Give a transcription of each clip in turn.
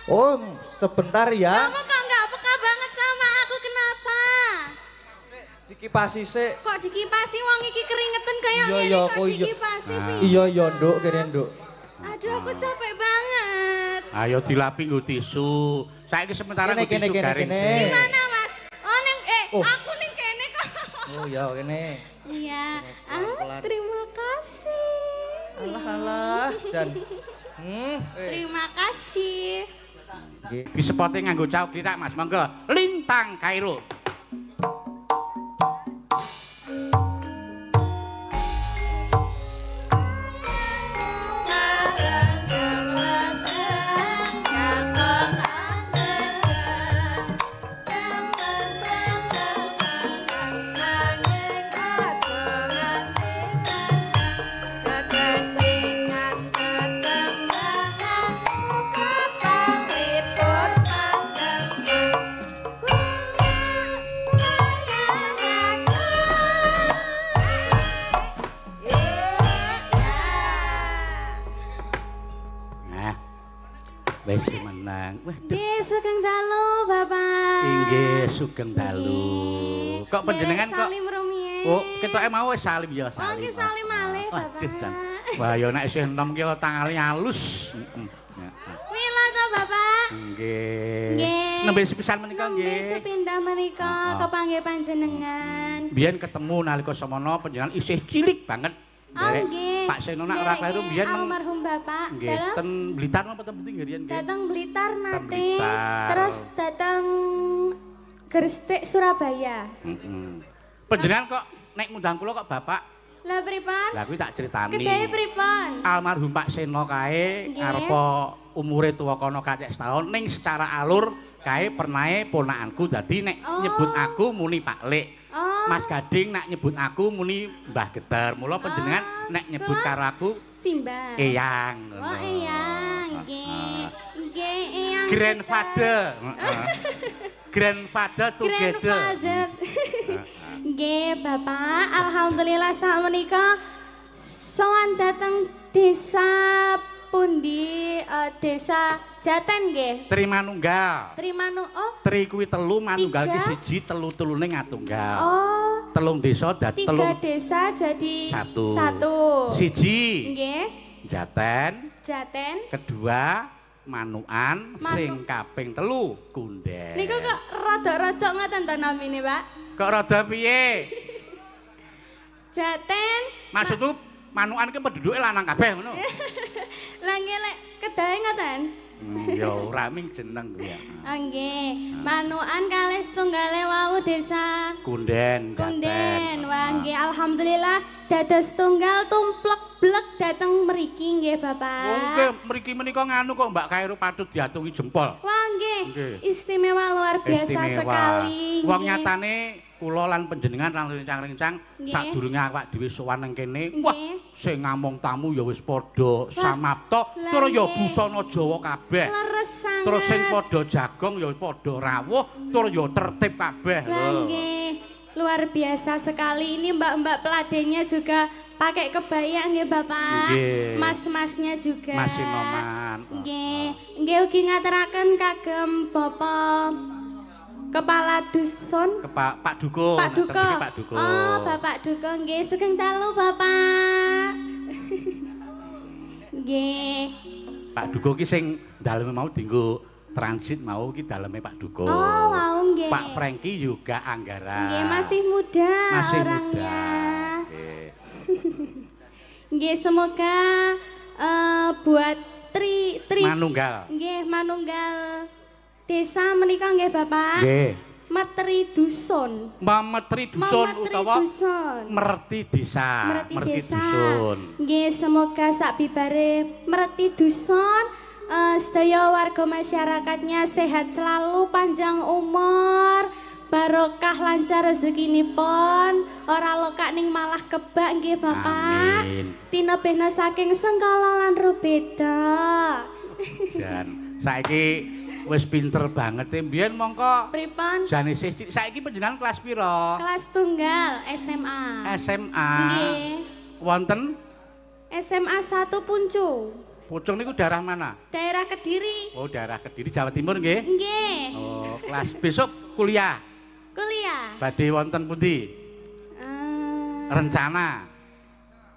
Oh, sebentar ya. Kamu kok nggak peka banget sama aku, kenapa? Dikipasi sik. Kok dikipasi wong iki keringetan kayak Iya, ngene iya, kok oh iya. dikipasi piye? Iya, iya, Nduk, kene, Nduk. Aduh, aku capek banget. Ayo dilapi nggo tisu. Saiki sementara nggo Kene, tisu kene, garing. kene. Di mana, Mas? Oh, ning Oh. aku ning kene kok. Oh, iya, kene. Iya. Pelan-pelan. Terima kasih. Alah, alah, Jan. Terima kasih. Nggih. Disepote nganggo cauk dirak Mas, monggo. Lintang Kairo. Nah. Wis menang. Wah, Nggih, sugeng dalu, Bapak. inggih sugeng dalu. Kok panjenengan kok Salim rumiyin. Oh, ketoke mau wis salim ya Oh, salim. nggih salim malih, Bapak. Waduh, Jan. Wah, ya nek isih enom ki tangale halus. Mila to, Bapak. Nggih. Nggih. Nembe sepisan menika Nembe nggih. sepindah menika kepanggih panjenengan. Biyen ketemu nalika semono panjenengan isih cilik banget. Oh, Derek nggih. Pak Senonak ora kleru biyen almarhum Bapak. nggih Dalam ten Blitar napa ten Pundi nggih riyen nggih. datang Blitar nate. Blitar. Terus datang Gresik Surabaya. Panjenengan kok nek ngundang kula kok Bapak. Lah pripun? Lah kuwi tak critani. Kedahe pripun? Almarhum Pak Seno kae Nggih. arepa umure tuwa kono kacek setahun ning secara alur kae pernahe ponakanku dadi nek Oh. nyebut aku muni Pak Lik. Oh, Mas Gading nek nyebut aku muni Mbah Geter. Mula panjenengan nek nyebut kula karo aku Simbah. Eyang. Oh, Eyang, nggih. Nggih, Eyang. Grandfather. Grandfather together. Grandfather. Nggih, Bapak. Alhamdulillah sak menika sowan dateng desa pundi? Desa Jaten nggih. Trimanunggal. Trimanu oh, Tri kuwi telu, manunggal ki Tiga. siji, telu-telune ngatunggal. oh, Telung desa dadi tiga telung desa jadi satu. satu. Siji Nggih, Jaten, Jaten. kedua Manukan, sing kaping telu Kunden. Niku kok rada-rada ngoten to namine, Pak? Kok rada piye? Jaten. Maksudku Manukan ki penduduke lanang kabeh ngono. Lah nggih lek kedahe ngoten. Ya ora ming jeneng kuwi ya. Ah, nggih. Manukan kalih setunggale wau desa Kunden, Kunden. Wah, nggih alhamdulillah dados tunggal tumplek-blek dateng mriki nggih, Bapak. Oke, mriki menika nganu kok Mbak Kairo patut diatungi jempol. Wah, nggih. Nggih. Istimewa luar biasa sekali. Wong nggih. nyatane kula lan panjenengan lan rincang-rincang Nggih. sadurunge awak dhewe sowan nang kene. Wah, Nggih. sing ngamong tamu ya wis padha samapta, lah tur ya nggih. busana Jawa kabeh. Leres sangat. Terus sing padha jagong ya padha rawuh, tur ya tertib kabeh Lah, lho. nggih. Luar biasa sekali. Ini mbak-mbak peladennya juga pakai kebaya nggih, Bapak. Nggih. Mas-masnya juga. Mas Sinoman. Nggih. Nggih ugi ngaturaken kagem Bapak Kepala Dusun. Pak Duko. Pak Duko. Tentuke Pak Duko. Oh, Bapak Duko nggih. Sugeng dalu, Bapak. Nggih. Pak Duko ki sing daleme mau dienggo transit mau ki daleme Pak Duko. Oh, wow nggih. Pak Franky juga Anggara. Nggih, masih muda Masih orangnya. muda. Oke. Nggih, semoga buat Tri Manunggal. nggih manunggal desa menika nggih Bapak. Nggih. Metri dusun. Mametri dusun Mametri utawa dusun. merti desa. Merti desa. dusun. Nggih, semoga sak bibare merti dusun sedaya warga masyarakatnya sehat selalu, panjang umur, barokah lancar rezekinipun, ora lokak ning malah kebak nggih Bapak. Amin. Tinebehna saking Sengkala lan Rubeda. Jan, saiki wis pinter banget e. Mbiyen mongko Pripun? jane isih cilik. Saiki panjenengan kelas pira? Kelas tunggal SMA. SMA. Nggih. Wonten SMA 1 Puncu. Pucung niku daerah mana? Daerah Kediri. Oh, daerah Kediri Jawa Timur nggih. Nggih. Oh, kelas besok kuliah. Kuliah. Badhe wonten pundi? Rencana.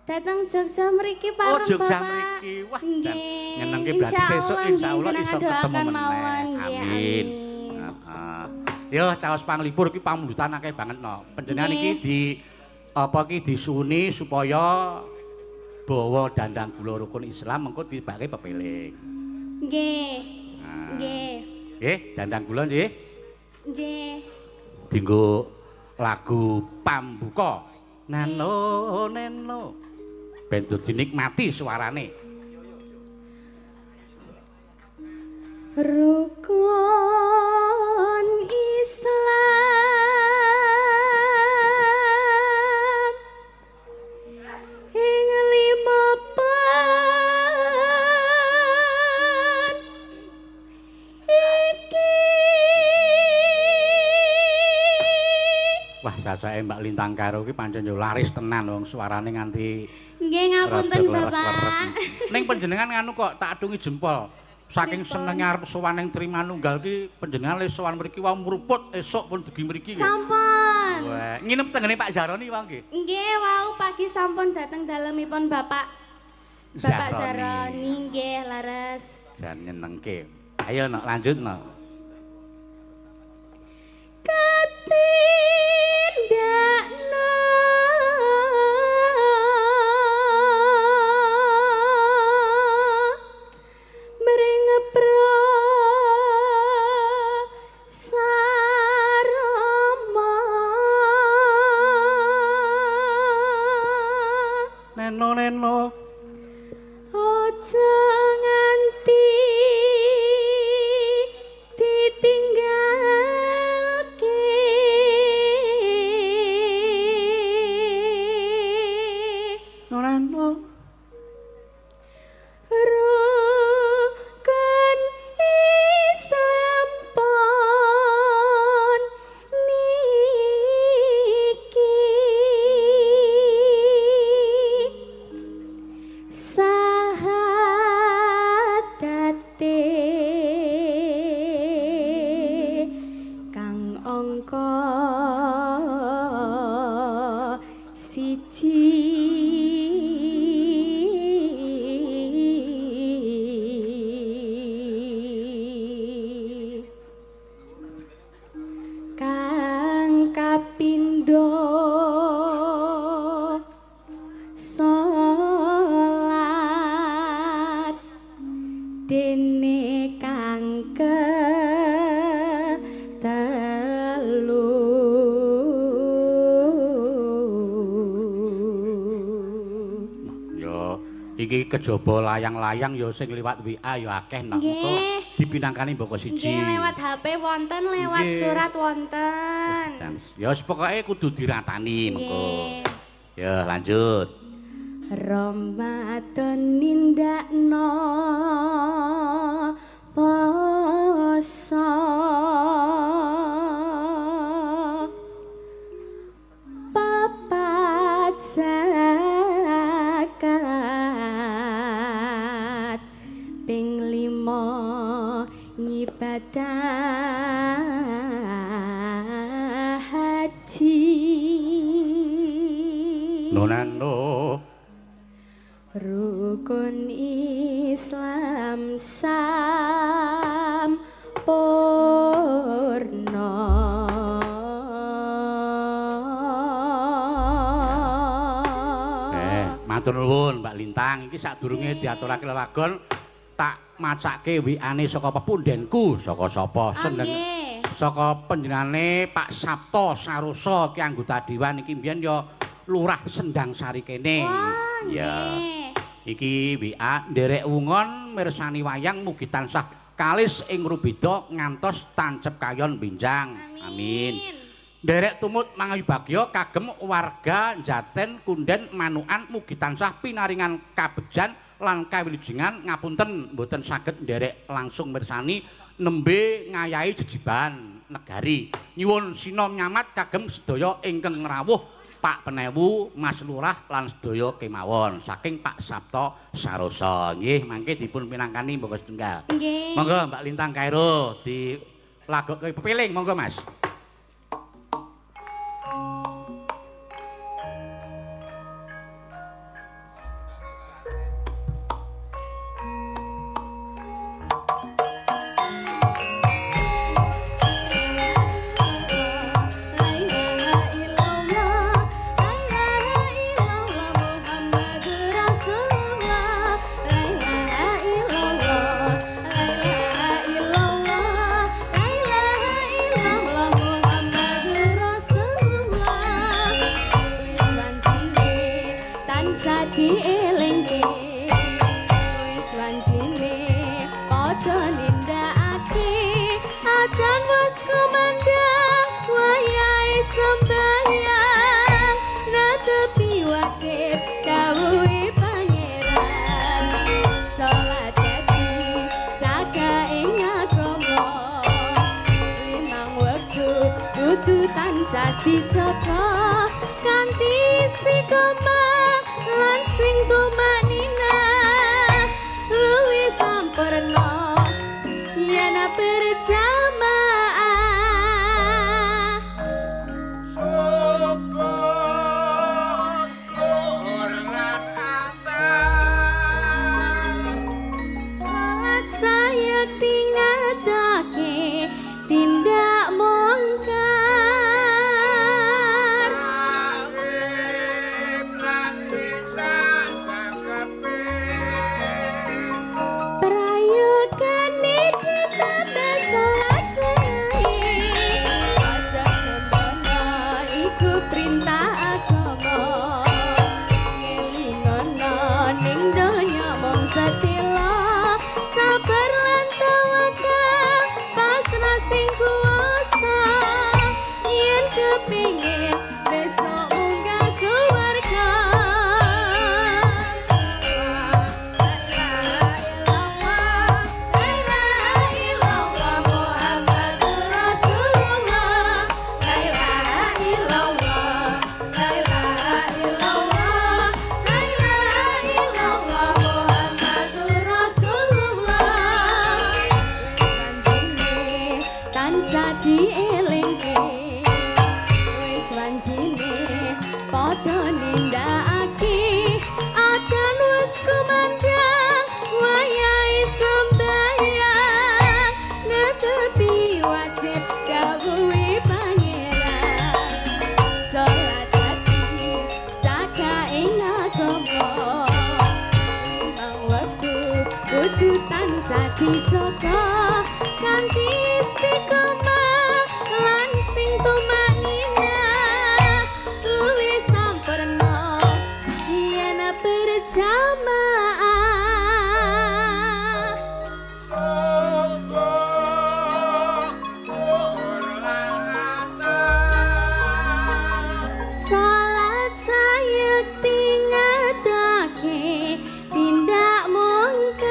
Datang Jogja mriki Oh, pareng Jogja Bapak. mriki. Wah, jan Nggih. nyenengke berarti sesuk insyaallah iso ketemu meneh. Mawon, nggih, Amin. Heeh. Yo, caos panglipur iki pamundutan akeh banget no. Panjenengan iki di apa iki disuni supaya bawa dandang gula rukun Islam mengko tibake pepeling. Nggih. Nah. Nggih. Nggih, dandang gula nggih. Nggih. Dinggo lagu pambuka. Nano neno. Ben dinikmati suarane. Rukun Islam ing lima pan iki. Wah, sasake Mbak Lintang Karo ki pancen yo laris tenan wong suarane nganti Nggih ngapunten rada Bapak. klerek-klerek. Ning panjenengan nganu kok tak adungi jempol. Saking senenge arep sowan ning Trimanunggal ki panjenengan le sowan mriki wae mruput esuk pun dugi mriki nggih. Sampun. Wah, nginep tengene Pak Jaroni wae nggih. Nggih wau pagi sampun dateng dalemipun Bapak Jaroni nggih laras. Jan nyenengke. Ayo nok lanjut nok. Katindakno mring prasarama Neno. aja nganti ditinggalke Neno. rukun Islam pon niki sahadate kang angka siji kang kapindho salat dene kang ketelu. Yo, iki kejaba layang-layang yo sing liwat WA yo akeh nok. Engko Nggih. dipinangkani mboko siji. Nggih lewat HP wonten, lewat Nggih. surat wonten. Ya wis pokoke kudu diratani mengko. Nggih. Ya lanjut. Ramadan nindakno poso papat zakat ping 5 ngibadah haji. Nonano. Rukun Islam sampurna. Matur nuwun Mbak Lintang, iki sadurunge diaturake lelagon tak macake WA-ne saka pepundhenku, saka sapa seneng. Nggih. Saka panjenengane Pak Sabto Saroso ki anggota dewan iki mbiyen ya Lurah Sendang Sari kene. Wah, Ya. nggih. Iki WA nderek wungon mirsani wayang mugi tansah kalis ing rubeda ngantos tancep kayon benjang. Amin. Nderek tumut mangayu bagya kagem warga Jaten Kunden Manukan mugi tansah pinaringan kabejan lan kawilujengan ngapunten mboten saged nderek langsung mirsani nembe ngayahi jejiban negari. Nyuwun sinom nyamat kagem sedaya ingkang rawuh Pak Penewu, Mas Lurah lan sedaya kemawon saking Pak Sabto Saroso. Nggih, mangke dipun pinangkani monggo setunggal. Nggih. Monggo Mbak Lintang Kairo dilagokke pepiling monggo Mas. Dielingke wis wancine padha nindakake ajan wis kumandhang wayahe sembahyang netepi wajib dawuhe pangeran salat dadi jaga ing agama limang wektu kudu tansah dijaga kanthi istiqomah lan sing tumanina luwih sampurna yen berjamaah syukur luhur lan asar salat saya tingadake tindak mungkar dijaga kanthi istiqomah lan sing tumanina luwih sampurna yen berjamaah syukur luhur lan asar salat saya tingadake tindak mungkar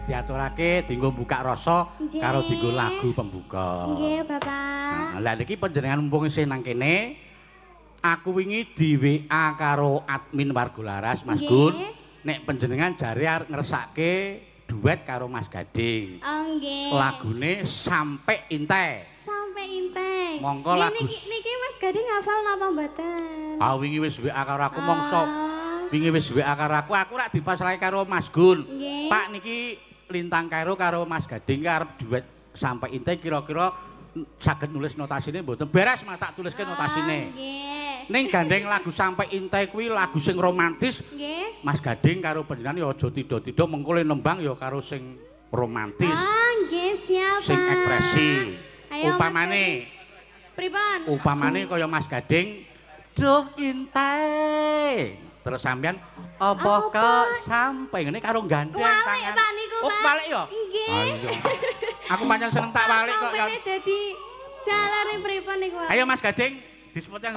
diaturake dienggo buka rasa karo dienggo lagu pembuka. Nggih, Bapak. Lah niki panjenengan mumpung isih nang kene, aku wingi di WA karo admin Wargolaras Mas Gun. Nek panjenengan jare arep ngersake duet karo Mas Gading. Oh, nggih. Lagune Sampai Inte. Sampai Inte. Monggo lagu niki Mas Gading hafal napa mboten? Ah wingi wis WA karo aku mongso. Wingi wis WA karo aku rak dipasrahe karo Mas Gun. Pak niki Lintang Kairo karo Mas Gading arep duet Sampai Inte kira-kira saged nulis notasine mboten beres mak tak tuliske notasine. Nggih. Ning gandeng lagu Sampai Intai kuwi lagu sing romantis. Nggih. Mas Gading karo panjenengan ya aja tido-tido mengko le nembang ya karo sing romantis. Ah, nggih siap. Sing ekspresi. Ayo, Upamane. Pripun? Upamane kaya Mas Gading, duh Intai. Terus sampean apa kok sampai ngene karo gandeng Kualik, tangan. Pak, niku, Oh, Pak. balik ya? Nggih. Ayo. Aku pancen seneng tak balik kok. Sampene dadi jalare pripun niku? Ayo Mas Gading, disebut yang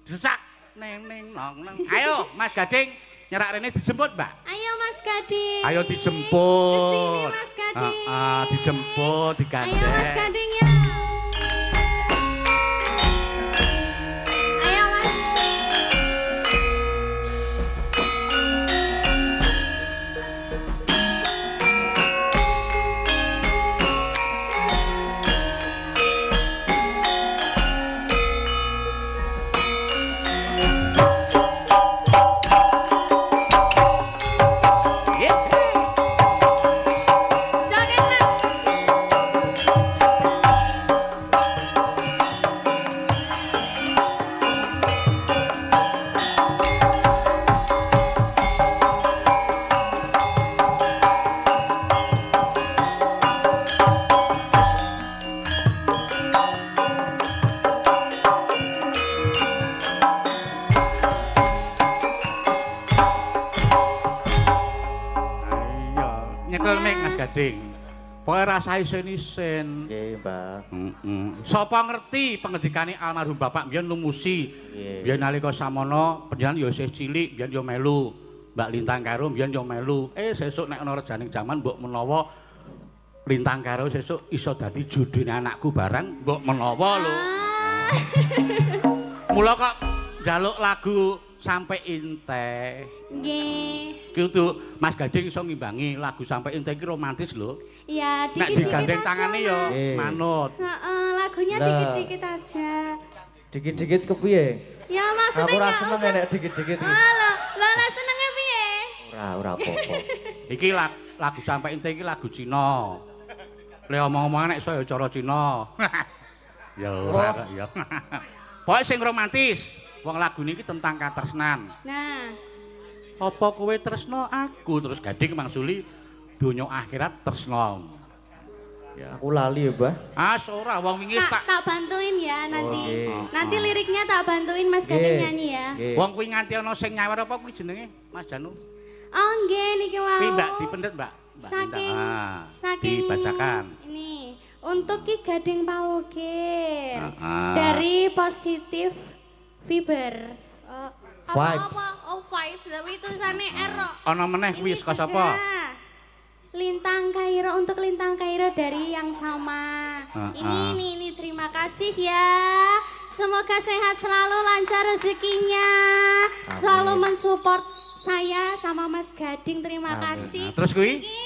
disesak. Neng neng nong neng. Ayo Mas Gading, nyerak rene dijemput, Mbak. Ayo Mas Gading. Ayo dijemput. Kesini Mas Gading. Dijemput, digandeng. Ayo Mas Gading ya. Ayo Mas. Joget Mas. Iya, nyekel mic Mas Gading. Pokoke rasa isin-isin. Nggih, Mbak. Sapa ngerti pengedikane almarhum Bapak mbiyen numusi. Nggih. Biyen nalika samono panjenengan ya isih cilik, mbiyen ya melu. Mbak Lintang karo mbiyen ya melu. Sesuk nek ana rejaning jaman mbok menawa Lintang karo sesuk iso dadi judine anakku barang mbok menawa lho. Mula kok njaluk lagu Sampai Intai. Nggih. Kudu Mas Gading iso ngimbangi lagu Sampai Intai iki romantis lho. Ya, Nek dikit-dikit digandeng aja, tangane ya Mas. Nggih. manut. Heeh, lagunya Lah. dikit-dikit aja. Dikit-dikit kepiye? Ya maksudnya Aku ora nggak seneng usah- nek dikit-dikit. Lah, lah senenge piye? Ora apa-apa. Iki lagu Sampai Intai iki lagu Cina. Le omong-omongan nek iso ya cara Cina. Ya ora kok ya. Pokoke sing romantis. Wong lagu niki tentang katresnan. Nah, Apa kowe tresno aku terus Gading mangsuli donya akhirat tresno. Ya. Aku lali ya, Mbah. Ora wong wingi tak bantuin ya nanti. Oke. Nanti liriknya tak bantuin Mas Gading Nggih, nyanyi ya. nggih. wong kuwi nganti ana sing nyawer apa kuwi jenenge Mas Janu. Oh nggih niki wau. Kuwi Mbak dipendet, Mbak. Mbak Saking Lintang. saking Dibacakan. Ini untuk Ki Gading Pawukir Ah. dari Positif Fiber. Vibes. Apa? Oh vibes. Tapi tulisannya R. kok. Ana meneh kuwi Ini saka sudah. sapa? Lintang Kairo untuk Lintang Kairo dari yang sama. Ah, Ini terima kasih ya. Semoga sehat selalu, lancar rezekinya. Amin. Selalu mensupport saya sama Mas Gading. Terima Amin. kasih. Nah, terus kuwi Iki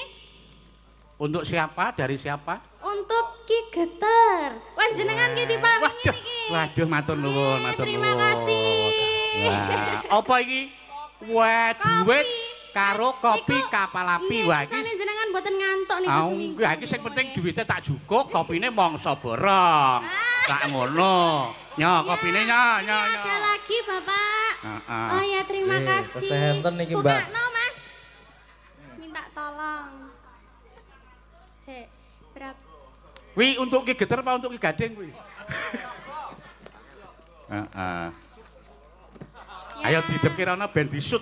untuk siapa? Dari siapa? untuk Ki Geter. Panjenengan ki diparingi Waduh, niki. waduh matur nuwun, matur nuwun. Terima kasih. Wah, apa iki? Wah, duit karo kopi Niku, kapal api. nggih, Wah, kesane iki jenengan mboten ngantuk niku Au, seminggu. iki sing penting duitnya tak jukuk, kopine mongso borong. Tak ngono. Nyo, kopine nyo, nyo, Ini nyo. ada lagi Bapak. Heeh. Oh ya terima Nggih, kasih. kesehatan niki, Mbak. Bukakno Mas. Minta tolong. Sik, berapa? Wi untuk Ki Geter apa untuk Ki Gading kuwi? Heeh. Ya, Ayo didepke rono ben disut.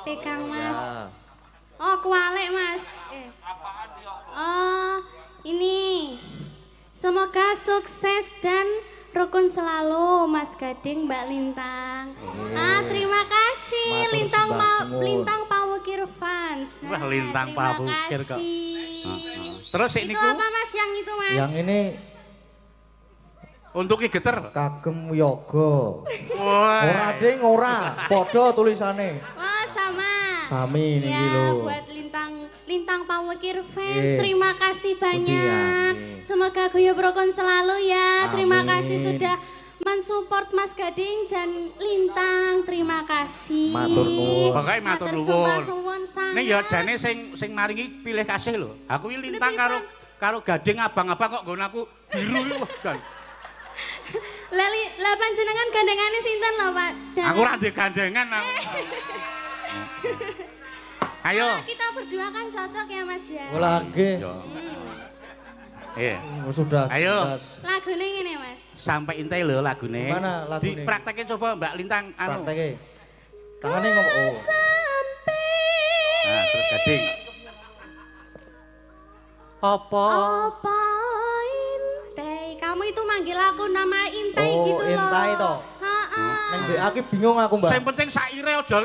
pegang Mas. Ya. Oh, kualik Mas. Oh, ini. Semoga sukses dan rukun selalu Mas Gading, Mbak Lintang. Terima kasih Matur Lintang sembah nuwun. Lintang Pawukir fans. Wah, Lintang terima Pawukir kok. kasih. Terus Itu niku apa Mas yang itu Mas? Yang ini untuk Ki Geter. kagem yoga. Wah. Ora ding ora, padha tulisane. Wah, sama. Sami niki Ya, lho. buat Lintang Pawukir fans, Nggih. terima kasih banyak. nggih. Semoga guyub rukun selalu ya. Terima Amin. kasih sudah mensupport Mas Gading dan Lintang. Terima kasih. Matur nuwun. Pokoknya matur sembah nuwun. nuwun sangat. Ning ya jane sing maringi pilih kasih lho. Aku iki Lintang karo Gading abang-abang kok nggon aku biru iki wah jan. Lah panjenengan gandengane sinten lho, Pak? Aku ora ndek gandengan aku. Ayo. Kita berdua kan cocok ya, Mas ya. Lagi. Iya. Sudah. Ayo. Lagune ngene, Mas. Sampai intai lho lagune. Gimana lagune? Dipraktekin coba Mbak Lintang anu. Prakteknya. Tangannya ngomong. Oh. Nah, terus gading. Apa? Apa Intai? Kamu itu manggil aku nama Intai Oh, gitu loh. Intai toh? Heeh. Neng BA ki bingung aku, Mbak. Sing penting saire aja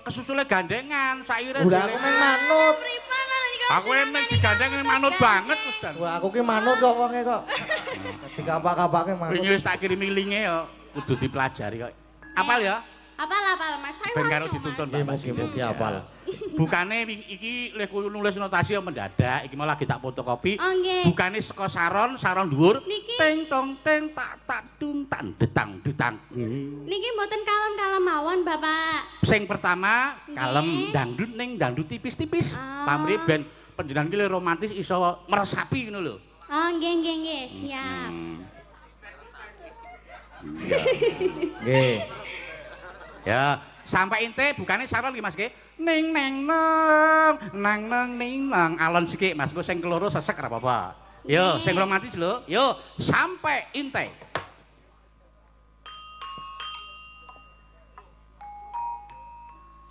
kesusule gandengan, saire. Udah aku main manut. Aku emang digandeng manut banget Mas Dan. Wah, aku ki manut kok wonge kok. Dikapak-kapake manut. Wingi wis tak kirimi linge ya, kudu dipelajari kok. Apal ya? Apal Mas. Ben karo dituntun Nggih, Pak. mugi-mugi apal. Bukane iki lek nulis notasi ya mendadak, iki mau lagi tak fotokopi. Oh, nggih. Bukane saka saron dhuwur. Niki. Teng tong teng tak dung tan detang detang. Niki mboten kalem-kalem mawon, Bapak. Sing pertama kalem dangdut ning dangdut tipis-tipis. Pamrih ben panjenengan ki romantis iso meresapi ngono lho. Oh, nggih, siap. Nggih. Ya, sampai ente bukane saron iki Mas nggih. Ning neng nang nang ning nang alon sithik Mas, engko sing keloro sesek ora apa-apa. Yo, sing romantis lho. Yo, sampai ente.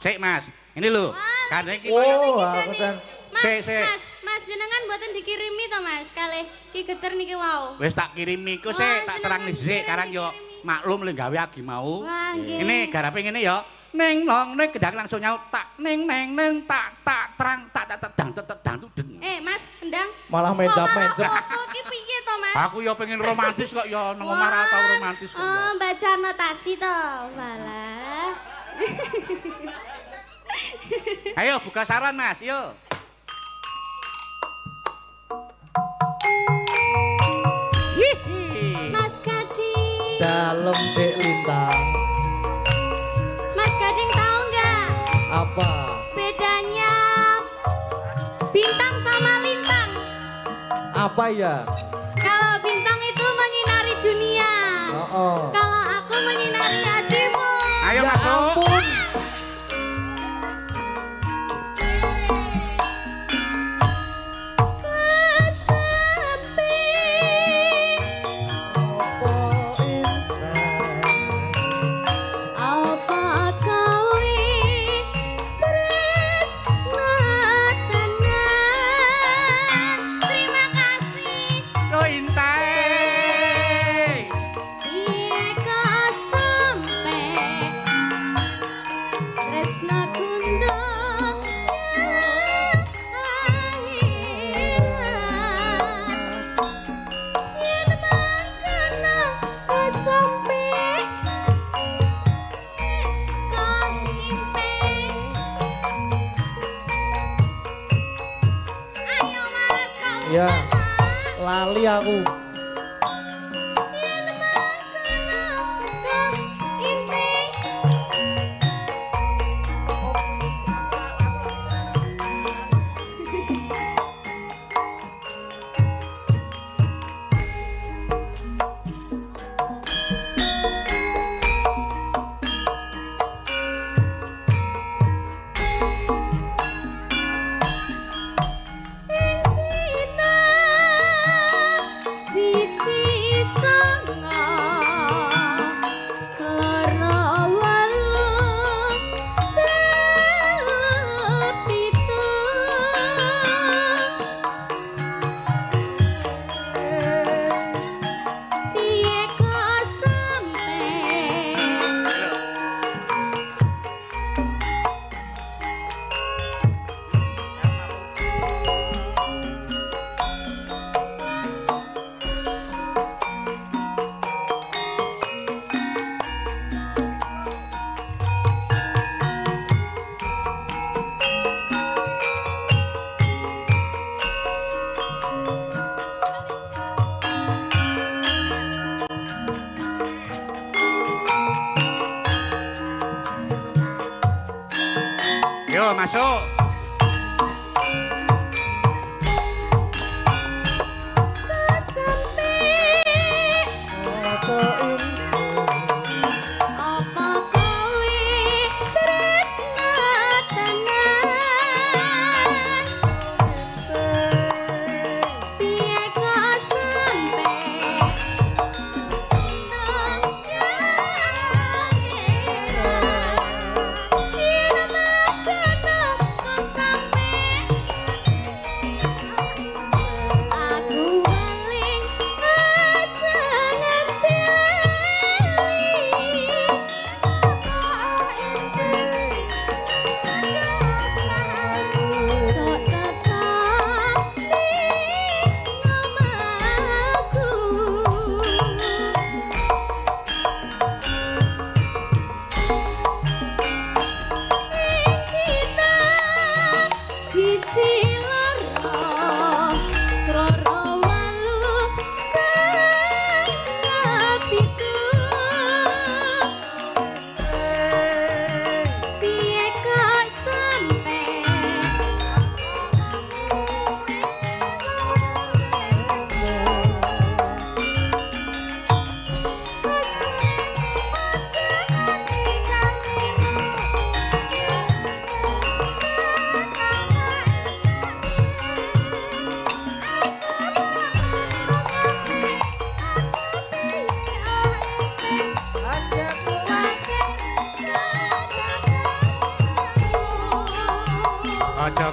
Sik Mas, ini lho. Kandeng iki Oh, aku dan Mas jenengan mboten dikirimi to, Mas? Kalih Ki Geter niki wau. wis tak kirimi iku sik tak terang dhisik karang yo maklum le gawe agi mau. Wah, nggih. Ini garape ngene ya. Ning nong ning gedang langsung nyaut tak ning neng neng tak terang tak dang den. Mas, Endang. malah mencap-mencap. Foto ki piye to, Mas? Aku ya pengen romantis kok ya nang omah ra tau romantis kok. Oh, baca notasi to. Walah. Ayo buka saran Mas, yo. Hihi. Mas Gading. Dalem Dek Lintang. Mas Gading tahu nggak Apa? bedanya bintang sama lintang? Apa ya? Kalau bintang itu menyinari dunia. Oh. Kalau aku menyinari hatimu. Ayo Ya masuk. ampun. Apa kau terima kasih. Yo intai. Ika sampai tresna kundo yen mangkana sampai kau impe. Ayo malas kau Ya. Lali aku. Siji sanga loro wolu telu pitu piye kok sampe Yo masuk. Apa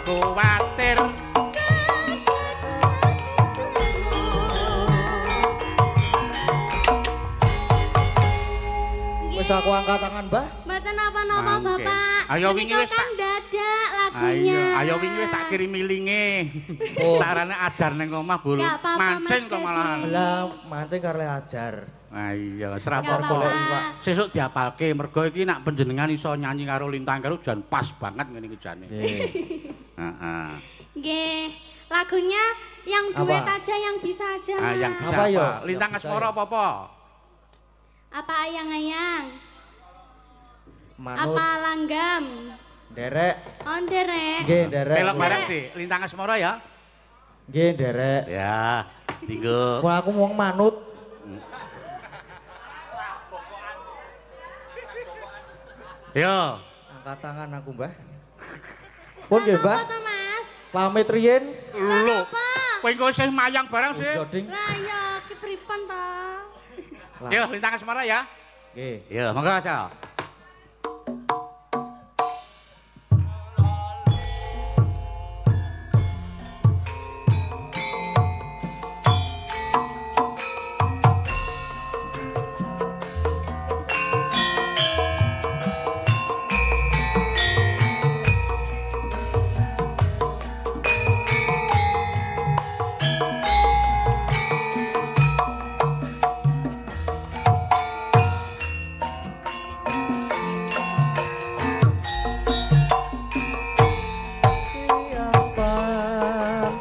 kuwatir. Wis aku angkat tangan, Mbah. Mboten napa-napa, Mangke. Bapak. Ayo wingi Menika wis kan tak- dadak lagunya. Ayo wingi wis tak kirimi linge. Oh. Carane ajar ning omah buru Nggak apa-apa, mancing Mas kok malahan. Kedi. Lah mancing karo ajar. Iya, Nggak serapor apa-apa. golek iwak. Sesuk diapalke mergo iki nak panjenengan iso nyanyi karo Lintang karo jan pas banget ngene iki jane. Nggih. Heeh. Nggih. Lagunya yang duet Apa? aja yang bisa aja. Ah, Mas. yang bisa Apa, apa? yo? Lintang Yang bisa, Asmara yo. apa-apa? Apa ayang-ayang? Manut Apa langgam? derek. On derek. Nggih, derek. Pelok bareng di Lintang Asmara ya. Nggih, derek. Ya, tinggo. Wah, aku wong manut. Yo. Angkat tangan aku, Mbah. Pun nggih, Mbah. Apa to, Mas? Pamit riyen. Lho. Apa? Kowe engko isih mayang bareng sih. Joding. Lah ya ki pripun to? Lah. Yo, Lintang Asmara ya. Nggih. Yo, monggo aja. Siapa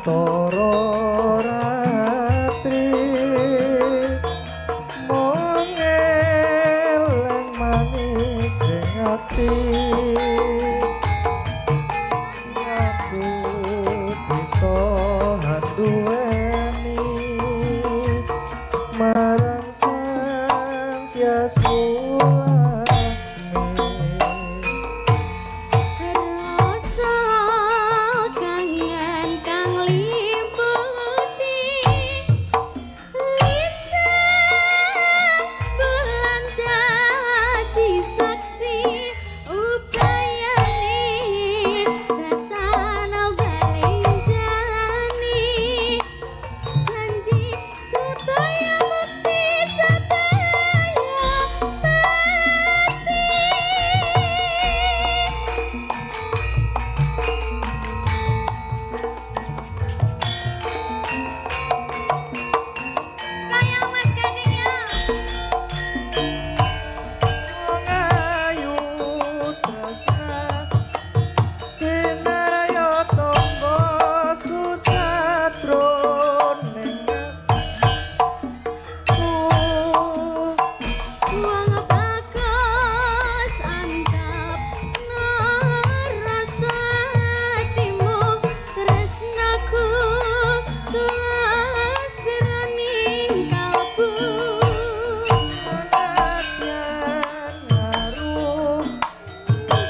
toro ratri mongeleng manis ing ati aku bisa handuweni marang sang tiasu Rasa kangen kang liputi lintang bulan dadi saksi upayane datana balenjani janji supaya mukti sadaya kaya Mas Gading ya. Ngayu tresna kinaraya tangga susatroneng Wong bagus antap narasa atimu tresnaku tulas raning kalbu anakyan ngaruh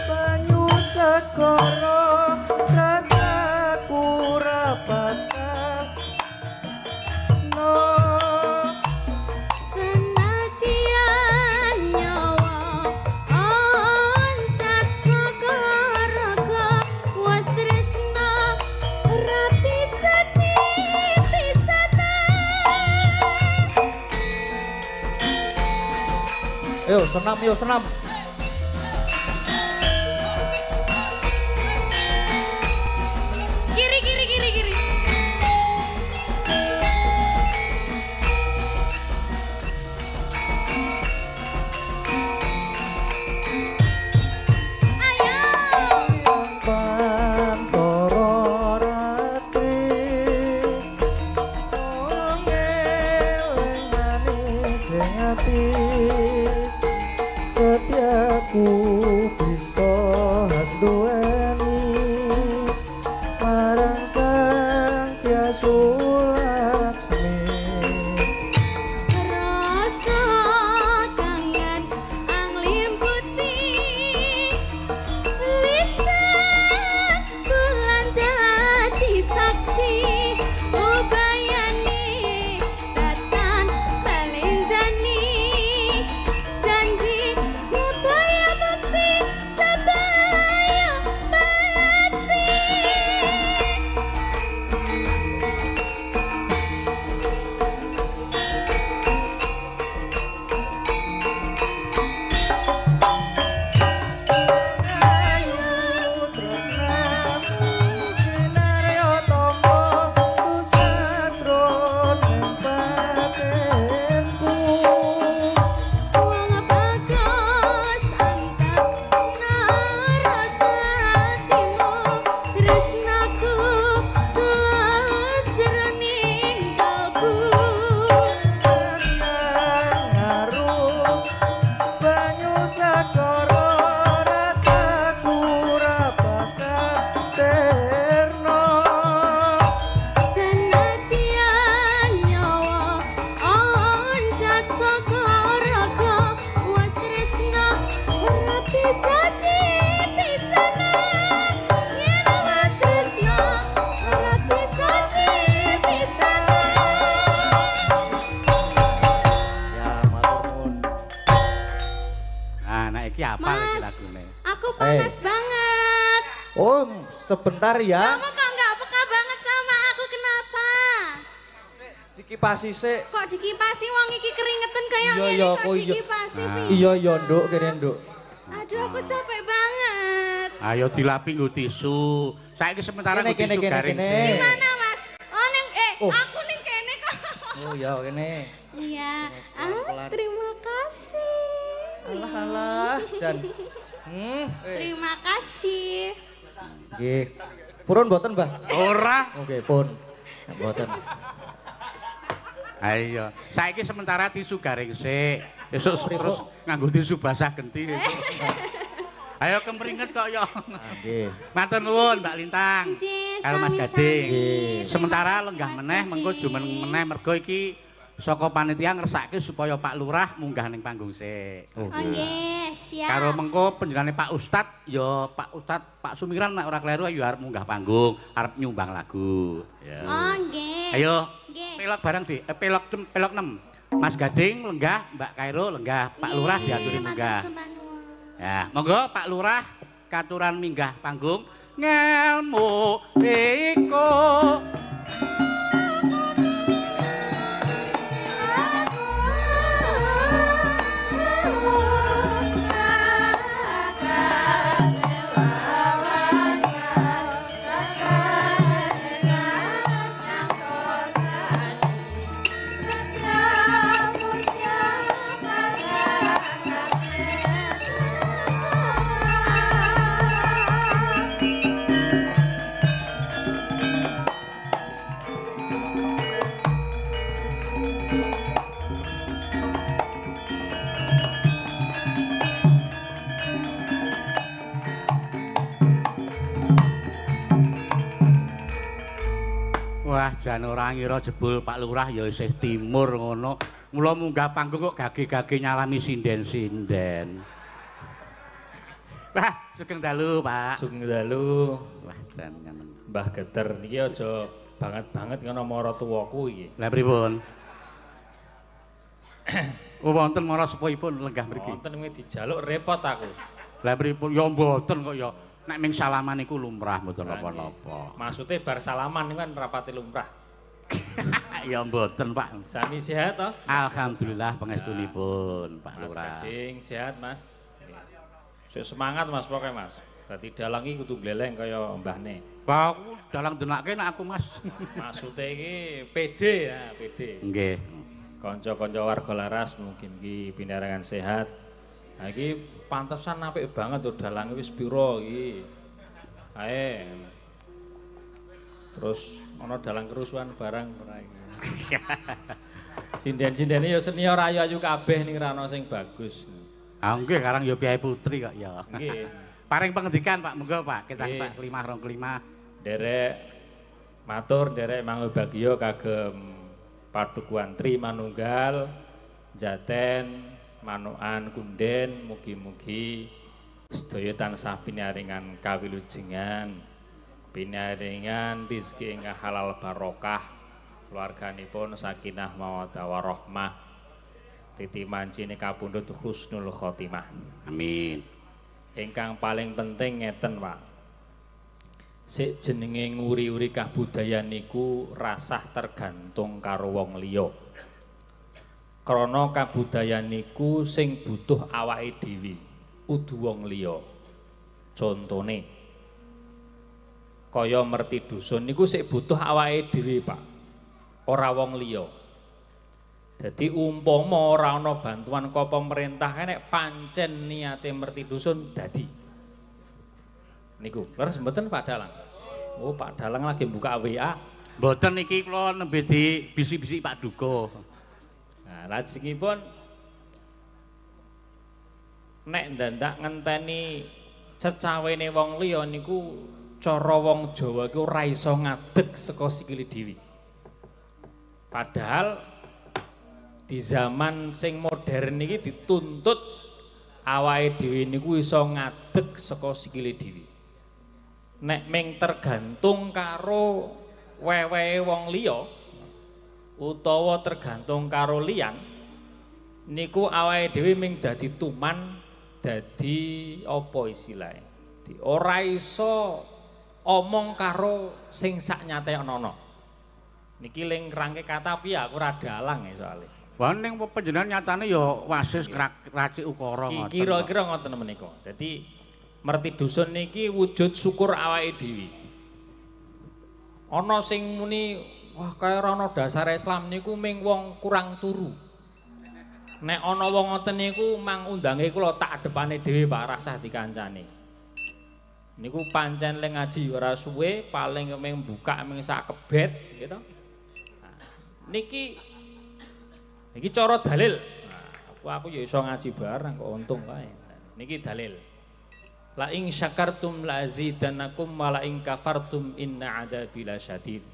banyu segara rasaku rapatan no senadyan nyawa oncat saka raga was tresna rapi setipis Yo senam yo senam. kiri kiri kiri kiri ayo Pantoro ratri mongeleng manis ing ati setia iki apa iki lagune? Aku panas banget. Oh, sebentar ya. Kamu kok nggak peka banget sama aku, kenapa? Dikipasi sik. Kok dikipasi wong iki keringetan kayak Iya, gini iya, kok kok iya. dikipasi Ah. piye? Iya, iya, Nduk, kene, Nduk. Aduh, aku capek banget. Ayo dilapi nggo tisu. Saiki sementara Kene, nggo tisu kene, garing. kene. sik. Mana, Mas? Oh, Oh. aku ning kene kok. Oh, iya, kene. Iya. Pelan-pelan. Terima kasih. Alah, alah, Jan. Terima kasih. Nggih. Purun mboten, Mbah? Ora. Oke, pun. Mboten. Ayo, saiki sementara tisu garing sik. Esuk terus nganggo tisu basah genti. Ayo kemringet kok yo. Nggih. Matur nuwun Mbak Lintang. Nggih, Karo Mas sami-sami. Gading. Nggih. Sementara Terima lenggah kasih, meneh Mas mengko Gading. jumen meneh mergo iki saka panitia ngersake supaya Pak Lurah munggah ning panggung sik. Oh, nggih, siap. Karo mengko penjenengane Pak Ustad ya Pak Ustad Pak Sumiran nek ora kleru ya arep munggah panggung, arep nyumbang lagu. Ya. Oh, nggih. Ayo. Nggih. Pelok barang Dik, pelok 6. Mas Gading lenggah, Mbak Kairo lenggah, Pak Lurah diaturi munggah. Ya, monggo Pak Lurah katuran minggah panggung ngelmu iku. Wah, jan ora ngira jebul Pak Lurah ya isih timur ngono. Mula munggah panggung kok gage-gage nyalami sinden-sinden. Wah, sugeng dalu, Pak. Sugeng dalu. Wah, jan ngono. Mbah Geter niki aja banget-banget ngono mara tuwaku iki. Lah pripun? Oh, wonten mara sepuhipun lenggah mriki. Wonten wingi dijaluk repot aku. Lah pripun? Ya mboten kok ya. Nek ming salaman iku lumrah mboten Lah, napa-napa. Maksudnya bar salaman niku kan rapati lumrah. Ya mboten, Pak. Sami sehat toh? Alhamdulillah pangestunipun, Pak Mas Lurah. Gading sehat, Mas. Sik semangat Mas pokoke Mas. Dadi dalang iki kudu gleleng kaya mbahne. Wah, aku dalang denake nek aku, Mas. Maksudnya iki pede ya, pede. Nggih. Kanca-kanca warga laras mungkin iki pinarengan sehat. Nah iki pantesan apik banget tuh dalange wis pira iki. Ae. Terus ana dalang kerusuhan barang ora iki. Sinden-sindene ya senior ayu-ayu kabeh ning ra ana sing bagus. Ah nggih karang ya Piai Putri kok ya. Nggih. Paring pengendikan Pak, monggo Pak. Kita Nggih. sak kelimah rong kelimah. Derek matur derek mangga bagya kagem padukuan Tri Manunggal, Jaten, Manukan, Kunden, mugi-mugi sedaya tansah pinaringan kawilujengan, pinaringan rezeki ingkang halal barokah, keluarganipun sakinah mawaddah warahmah, titi mancine kapundhut husnul khotimah. Amin. Ingkang paling penting ngeten, Pak. Sik jenenge nguri-uri kabudayan niku rasah tergantung karo wong liya. Krana kabudayan niku sing butuh awake dhewe, udu wong liya. Contone kaya merti dusun niku sik butuh awake dhewe, Pak. Ora wong liya. Dadi umpama ora ana bantuan ka pemerintah nek pancen niate merti dusun dadi. Niku, leres mboten Pak Dalang? Oh, Pak Dalang lagi buka WA. Mboten niki kula nembe di bisik-bisik Pak Duko. Nah, lajengipun nek ndandak ngenteni cecawene wong liya niku cara wong Jawa iku ora iso ngadeg saka sikile dhewe. Padahal di zaman sing modern iki dituntut awake dhewe niku iso ngadeg saka sikile dhewe. Nek ming tergantung karo wewehe wong liya utawa tergantung karo liyan niku awake dhewe ming dadi tuman dadi apa istilahnya? Ora iso omong karo sing sak nyate ana. Niki ling rangke kata piye aku ora dalang ya soalé. Wah ning panjenengan nyatane ya wasis racik ukara ngoten. Kira-kira ngoten menika. Dadi merti dusun niki wujud syukur awake dhewe. Ana sing muni wah kaya ora ana dasar Islam niku ming wong kurang turu. Nek ana wong ngoten niku mang undange kula tak adepane dhewe Pak rasah dikancani. Niku pancen le ngaji ora suwe paling ming buka ming sak kebet gitu. Nah, niki cara dalil. Nah, aku ya iso ngaji bareng kok untung wae. Niki dalil. La ing syakartum la azidannakum wa la ing kafartum inna adzabi lasyadid.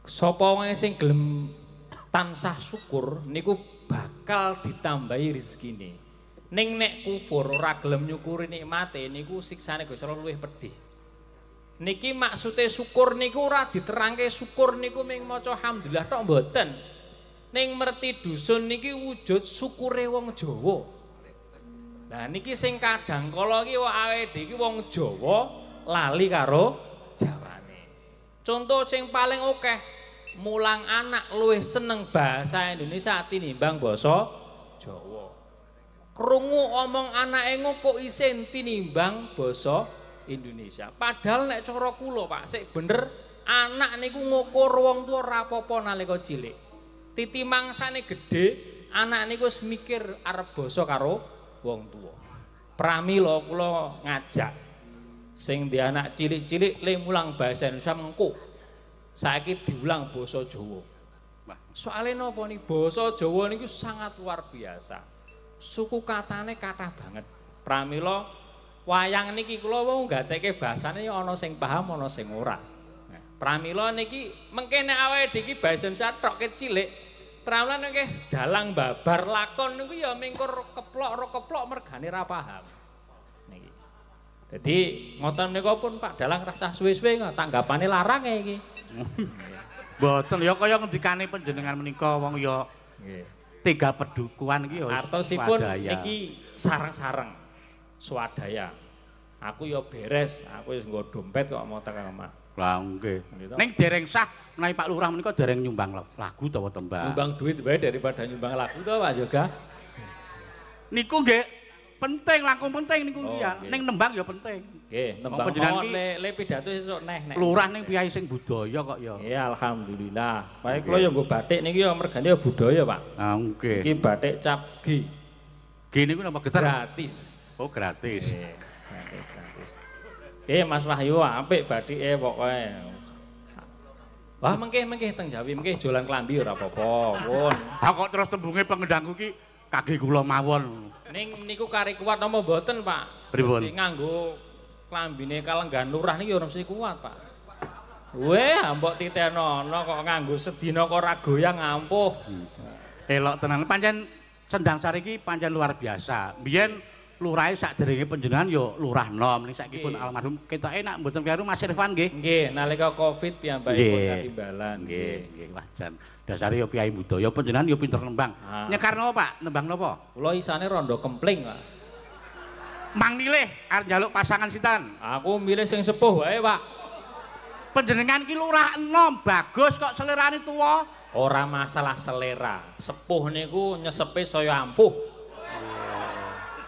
Sapa wae sing gelem tansah syukur niku bakal ditambahi rezekine. Ning nek kufur ora gelem nyukuri nikmate niku siksane Gusti Allah luwih pedih. Niki maksude syukur niku ora diterangke syukur niku ming maca alhamdulillah tok mboten. Ning merti dusun niki wujud syukure wong Jawa. Lah niki sing kadang kala iki awake dhewe iki wong Jawa lali karo Jawane. Contoh sing paling akeh mulang anak luwih seneng bahasa Indonesia tinimbang basa Jawa. Krungu omong anake kok isin tinimbang basa Indonesia. Padahal nek cara kula Pak, sik bener anak niku ngukur wong tuwa ora apa-apa nalika cilik. Titi mangsane gedhe, anak niku wis mikir arep basa karo wong tuwa. Pramila kula ngajak sing di anak cilik-cilik le mulang bahasa Indonesia mengko. Saiki diulang basa Jawa. Soale napa nih basa Jawa niku sangat luar biasa. Suku katane kathah banget. Pramila wayang niki kula wau nggateke basane ya ana sing paham ana sing ora. Nah, pramila niki mengke nek awake dhewe iki basa Indonesia tok cilik, pramila niki dalang babar lakon niku ya mingkur keplok mergane ra paham. Niki. Dadi ngoten menika pun Pak Dalang rasah suwe-suwe tanggapane larang iki. Mboten ya kaya ngendikane panjenengan menika wong ya nggih. Tiga pedukuan iki ya artosipun iki sareng-sareng swadaya. Aku ya beres, aku wis nggo dompet kok mau tekan omah. Lah nggih. Ning dereng sah menawi Pak Lurah menika dereng nyumbang lagu utawa tembang. Nyumbang duit wae daripada nyumbang lagu to Pak Yoga. Niku nggih penting, langkung penting niku ya. Ning nembang ya penting. Nggih, nembang mawon le pidato sesuk nek. Lurah ning piyai sing budaya kok ya. Iya, alhamdulillah. Bae kula ya nggo batik niki ya mergane ya budaya, Pak. Ah, nggih. Iki batik cap G. G niku napa getar? Gratis. Oh, gratis. Gratis. Mas Wahyu apik batike pokoke. Wah, mengke teng Jawi, mengke jualan klambi ora apa-apa, pun. Ah kok terus tembunge pengendangku ki kagih kula mawon. Ning niku kari kuat napa mboten, Pak? Pripun? Nganggo klambine Kalenggan Lurah niki ora mesti kuat, Pak. Weh, mbok titenono kok nganggo sedina kok ora goyang ampuh. Elok tenan. Pancen Sendang Sari iki pancen luar biasa. Biyen lurahe sakderenge panjenengan ya Lurah Nom. Ning saiki pun almarhum ketoke enak mboten karo Mas Irfan nggih. Nggih, nalika Covid piyambakipun katimbalan. Nggih, wajan. Dasare ya piyai budaya panjenengan ya pinter nembang. Nyekar napa, Pak? Nembang napa? Kula isane rondo kempling, Pak. Mang milih arep njaluk pasangan sinten? Aku milih sing sepuh wae, Pak. Panjenengan ki Lurah Enom, bagus kok selerane tuwa. Ora masalah selera. Sepuh niku nyesepe saya ampuh.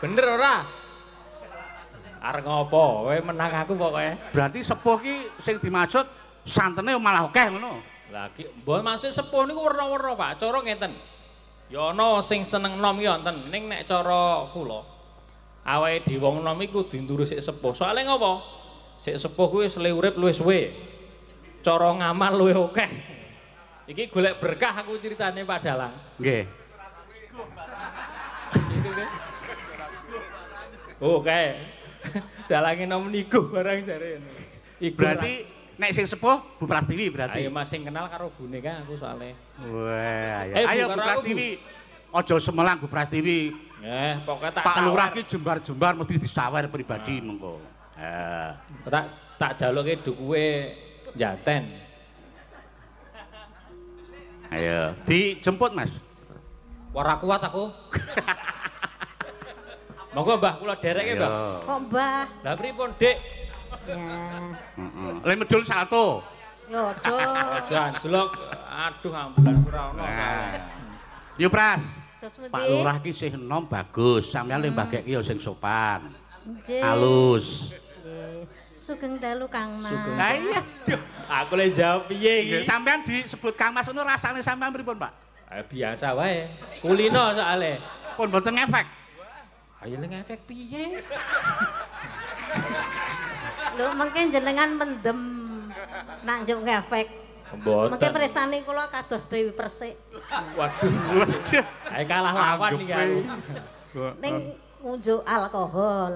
Bener ora? Arep ngopo? Kowe menang aku pokoke. Berarti sepuh ki sing dimaksud santene malah akeh ngono. Lah ki mbok maksud sepuh niku werna-werna, Pak. Cara ngeten. Ya ana sing seneng nom ki wonten. Ning nek cara kula awake dhewe wong nom iku dinturu sik sepuh. Soale ngopo? Sik sepuh kuwi wis urip luwih suwe. Cara ngamal luwih akeh. Iki golek berkah aku ceritane Pak Dalang. Nggih. Oke. Dalange nom niku barang jare. Iku berarti nek sing sepuh Bu Prastiwi berarti. Ayo Mas sing kenal karo bune ka aku soalé. Wah, ayo Bu Prastiwi. Aja semelang Bu Prastiwi. Pokoke tak Pak Lurah ki jembar-jembar mesti disawer pribadi mengko. Tak jaluke dukuwe Jaten. Ayo, dijemput Mas. Ora kuat aku. Monggo Mbah kula dereke Mbah. Kok Mbah? Lah pripun Dik? Ya. Heeh. Le medul salto. Yo aja. Aja anjlok. Aduh ambulan ora ono. Yo Pras. Terus Pak pundi? Lurah ki sih enom bagus, sampeyan le mbageke yo sing sopan. Nggih. Halus. Nggih. Sugeng dalu Kang Mas. Lah iya, duh. Aku le jawab piye iki? Sampeyan disebut Kang Mas ngono rasane sampeyan pripun, Pak? Biasa wae. Kulino soalnya. Pun mboten ngefek. Ayo ning efek piye? Lho mengke jenengan mendem nak njuk ngefek. Mboten. Mengke presani kula kados Dewi Persik. Waduh. Ayo kalah lawan iki aku. Ning ngunjuk alkohol.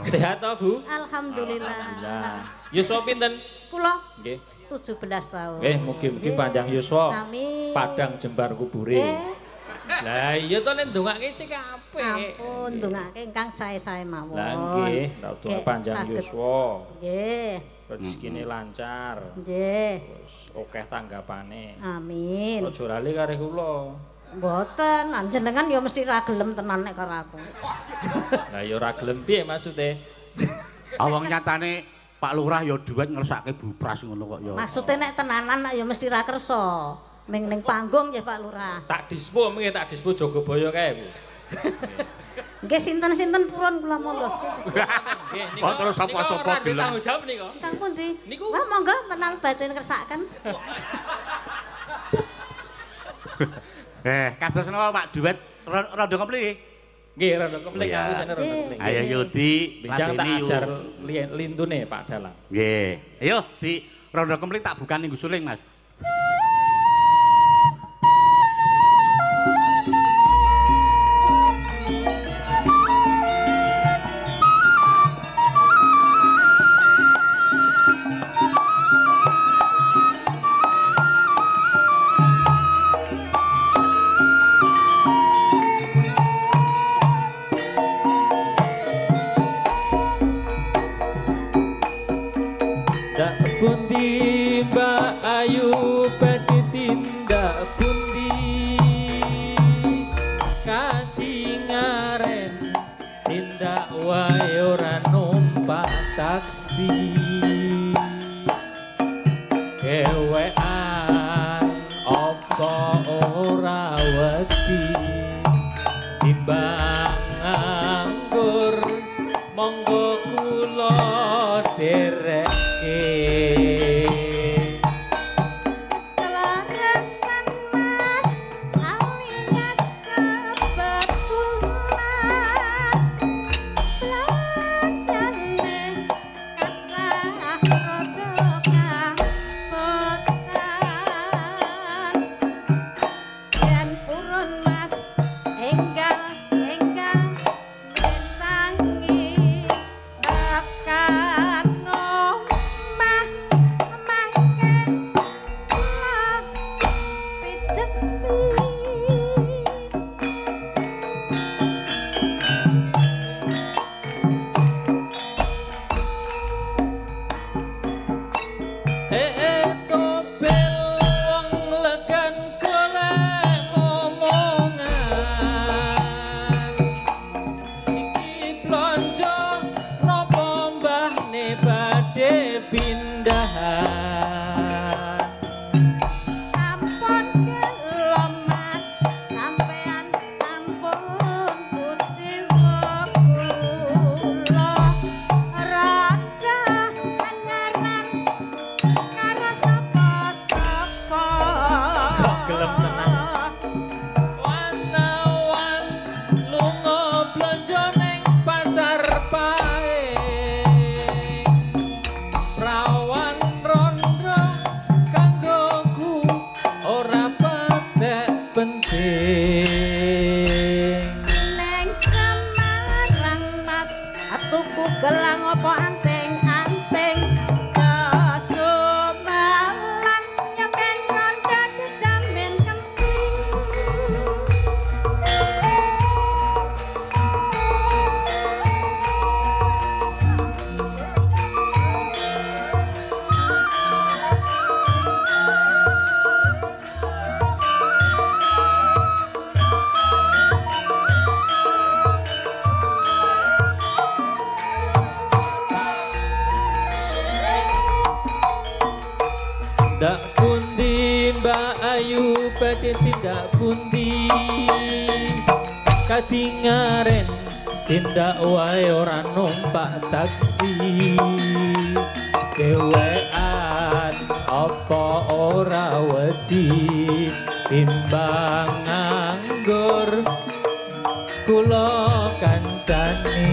Sehat to, Bu? Alhamdulillah. Yuswa pinten? Kula Nggih. 17 tahun. Mugi-mugi panjang yuswa. Amin. Padang jembar kubure. Lah iya to nek ndongake sik apik. Ampun, ndongake ingkang sae-sae mawon. Lah nggih, ndonga panjang saged. yuswa. Nggih. Rezekine lancar. Nggih. Terus akeh tanggapane. Amin. Aja lali kare kula. Mboten, jenengan ya mesti ra gelem tenan nek karo aku. Lah ya ora gelem piye maksude? Awang nyatane Pak Lurah ya duwet ngersake Bupras ngono kok ya. Maksude nek tenanan nek ya mesti ra kersa. Ning panggung ya Pak Lurah. Tak dispo mengke tak dispo Jogobaya kae, Bu. Nggih sinten-sinten purun kula monggo. Nggih, Kok terus sapa-sapa gelem. Tanggung jawab nika. Kang pundi? Niku. Wah monggo tenang badhe ngersaken. Kados napa Pak duet rondo komplit. Nggih, rada keplik Iya. aku sene rada keplik. Ayo Yudi, Bincang tak lateni ajar lintune Pak Dalang. Nggih. Ayo di rondo komplit tak bukan minggu suling, Mas. Dak pundi Mbak Ayu badhe tindak pundi kadingaren tindak wae ora numpak taksi dewean apa ora wedi timbang nganggur monggo kula dereke Kelarasan Mas alias kebetulan Belajarne kathah rada kabotan Yen purun Mas enggal mencangi bakal ngomah mangke kula pijeti tobel wong legan golek omongan iki blonjo napa mbahne badhe pindahan ampun kula Mas sampean ampun kuciwa kula rada anyaran karo sapa-sapa Kok gelem tenan? Wan-wan lunga blonjo ning pasar pae prawan rondo kanggoku ora patek penting Neng Semarang Mas atuku gelang apa anting-anting Jaso malang nyepen ronda dijamin kempes ayu badhe tindak pundi kadingaren tindak wae ora numpak taksi dewean apa ora wedi timbang nganggur kula kancane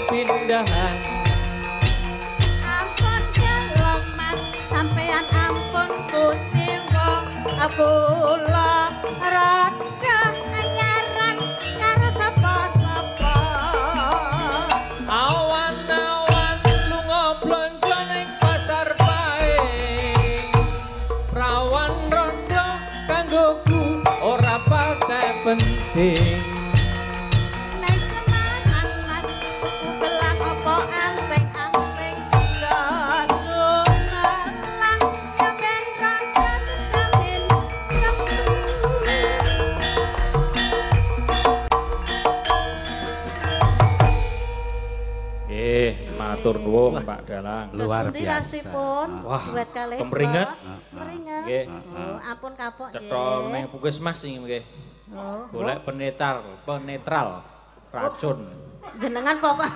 pindahan Ampun jelok mas, sampean ampun kucing wong kula rada anyaran karo sapa-sapa awan-awan lunga blonjo ning pasar paing rawan rondo kanggoku ora patek penting matur nuwun Pak Dalang. Luar biasa. Rasipun buat kalih. Pemeringet. Pemeringet. Nggih. Ampun kapok nggih. Cetha ning puskesmas iki nggih. Golek penetral racun. Jenengan pokok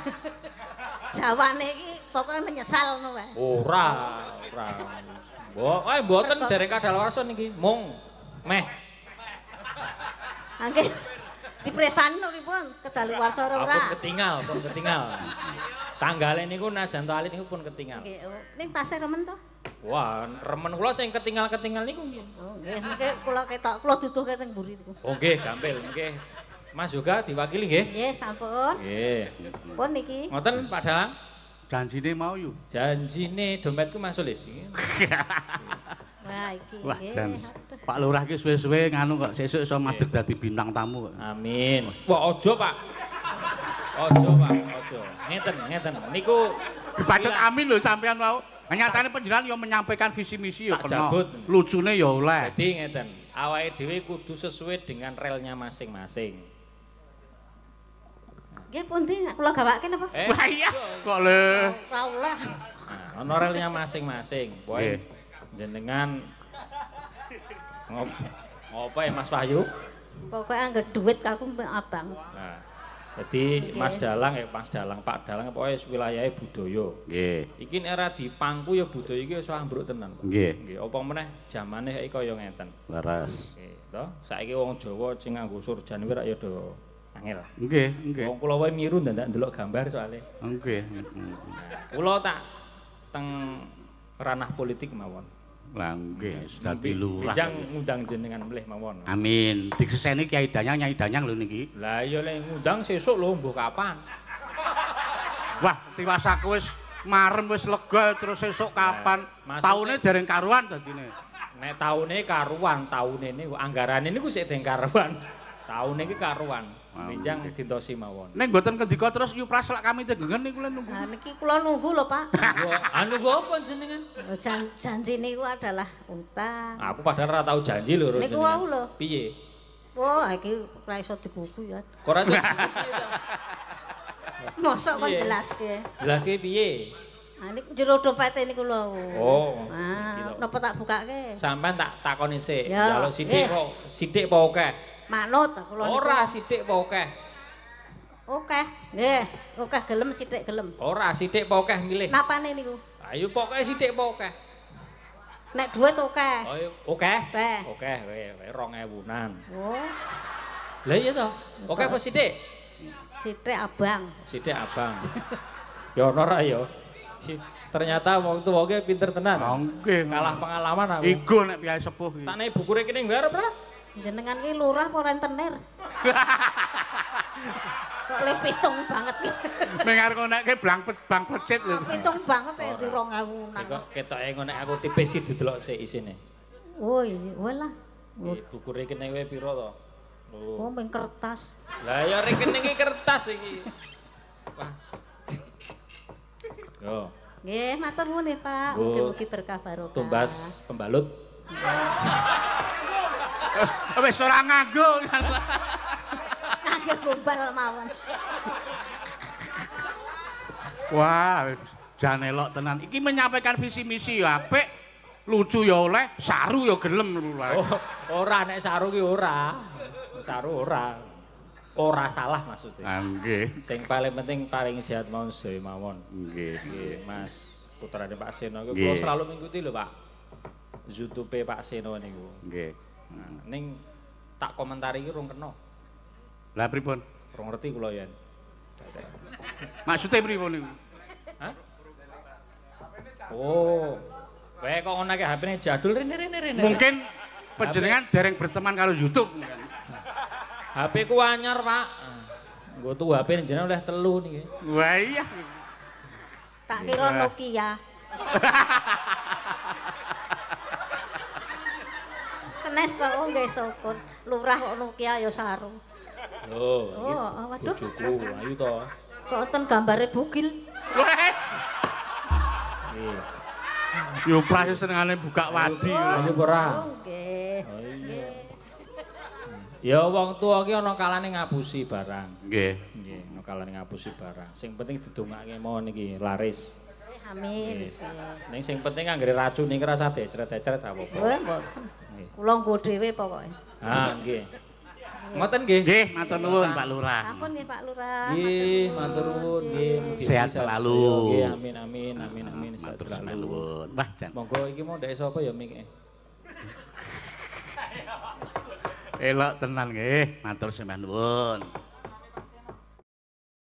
Jawane iki pokoke menyesal ngono wae. Ora. Mbok, mboten dereng kadaluwarsa niki, mung meh. Nggih. Dipresani pripun kedaluwarsa ora? Pun ketinggal. Tanggale niku najan to alit niku pun ketinggal. Nggih, ning tasih remen to? Wah, remen kula sing ketinggal-ketinggal niku nggih. Oh, nggih, mengke kula ketok, kula duduhke teng mburi niku. Oh, nggih, gampil nggih. Mas juga diwakili nggih? Nggih, sampun. Nggih. Pun niki. Ngoten Pak Dalang? Janjine mau yuk. Janjine dompetku Mas Sulis. Wah, iki Wah, nggih. jan. Pak Lurah ki suwe-suwe nganu kok sesuk iso madeg dadi bintang tamu kok. Amin. Wah, ojo Pak. Ojo Pak, ojo. Ngeten. Niku Dipacet amin lho sampean mau. Nyatane panjenengan yo menyampaikan visi misi yo Tak kena. jabut. Lucune yo oleh. Jadi ngeten, awake dhewe kudu sesuai dengan relnya masing-masing. Nggih pundi kula gawake napa? Wah iya, kok le. Ora oleh. Nah, ono relnya masing-masing. Pokoke jenengan ngopo ya Mas Wahyu? Pokoke angger duit aku abang. Nah, jadi Mas Dalang Pak Dalang pokoke wilayahe budaya. Nggih. Iki era dipangku ya budaya iki wis ambruk tenan. Nggih. Nggih, apa meneh jamane saiki kaya ngeten. Leres. Nggih, to. Saiki wong Jawa sing nganggo surjan kuwi rak ya do angel. Nggih. Wong kula wae miru ndak ndelok gambar soalé. Nggih. Kula tak teng ranah politik mawon. Lah nggih, dadi lurah. Bijang ngundang jenengan mlih mawon. Amin. Dikseseni Kyai Danyang, Nyai Danyang lho niki. Lah iya lek ngundang sesuk lho mbuh kapan? Wah, tiwasaku wis marem wis lega terus sesuk kapan? Taune dereng karuan dadine. Nek taune karuan, taune niku anggarane niku sik dereng karuan. Taune iki karuan. Bijang dintosi mawon. Nek mboten kendika terus Yupras lak kami tegengen niku lho nunggu. Nah niki kula nunggu lho, Pak. Anu go apa jenengan? Janji niku adalah utang. Aku padahal ora tau janji lho. Niku wau lho. Piye? Wah, iki ora iso digugu ya. Kok ora iso Mosok kon jelaske. Jelaske piye? Ah niku jero dompete niku lho. Oh. Ah, napa tak bukake? Sampeyan tak takoni sik. Ya. Jaluk sithik apa akeh? Manut kula niku. Ora sithik apa akeh? Oke. Nggih, oke gelem sithik gelem. Ora sithik apa akeh milih. Napane niku? Ayo pokoke sithik apa akeh? Nek duit oke. Oh, oke. Oke. Oke, kowe 2000-an. Oh, Lah iya to. Oke apa sithik? sithik abang. Sithik abang. Ya ono ra ya. Ternyata waktu wonge pinter tenan. Nggih. Kalah pengalaman aku. Igo nek piyai sepuh iki. Tak nek bukure kene nggarep ra? Jenengan ki lurah apa rentenir? Kok le pitung banget. Mengar ngonekke bang pecit lho. Pitung banget ya di 2000-an. Kok ketoke ngonek aku tipis sih didelok sik isine. Oh iya, walah. Buku rekening wae pira to? Oh, ming kertas. Lah ya rekeninge kertas iki. Wah. Yo, Nggih, matur nuwun nggih, Pak. Bu. Mugi-mugi berkah barokah. tumbas pembalut. Wis ora nganggo. Nggih gombal mawon. Wah, jan elok tenan. Iki menyampaikan visi misi ya apik, lucu ya oleh, saru ya gelem lurah. Oh, ora nek saru ki ora. Saru ora. Ora salah maksudnya. Nggih. Sing paling penting paling sehat mawon sedaya mawon. Nggih. Nggih, Mas putrane Pak Seno iku Nggih. kula selalu mengikuti lho, Pak. YouTube Pak Seno niku. Nggih. Nah, ning tak komentari iki rung kena. Lah pripun? Rung ngerti kula yen. Maksude pripun niku? Hah? Oh. Kowe kok ngono iki HP-ne jadul rene. Mungkin panjenengan dereng berteman karo YouTube. HP ku anyar, Pak. Nggo tuku HP jenengan oleh 3 niki. Wah iya. Tak kira Nokia. Senes to oh nggih syukur. Lurah kok Nokia ya saru. Loh, iki Oh, waduh. bojoku, ayu to. Kok wonten gambare bugil. Wah. Nggih. Yo prase senengane buka wadi. Ayo ora. Oh nggih. Oh iya. Ya wong tuwa ki ana kalane ngapusi barang. Nggih. Nggih, ana kalane ngapusi barang. Sing penting didongake mawon iki laris. Amin. Wis. Ning sing penting anggere racun iki rasa decret-decret apa-apa. Wah, mboten. Nggih. Kula nggo dhewe pokoke. Ah, nggih. Ngoten nggih. Nggih, matur nuwun Pak Lurah. Ampun nggih Pak Lurah. Nggih, matur nuwun nggih. Mugi Sehat bisa selalu. Nggih, amin. Sehat Matur selalu. nuwun. Wah, jan. Monggo iki mau ndek sapa ya mik. Elok tenan nggih, matur sembah nuwun.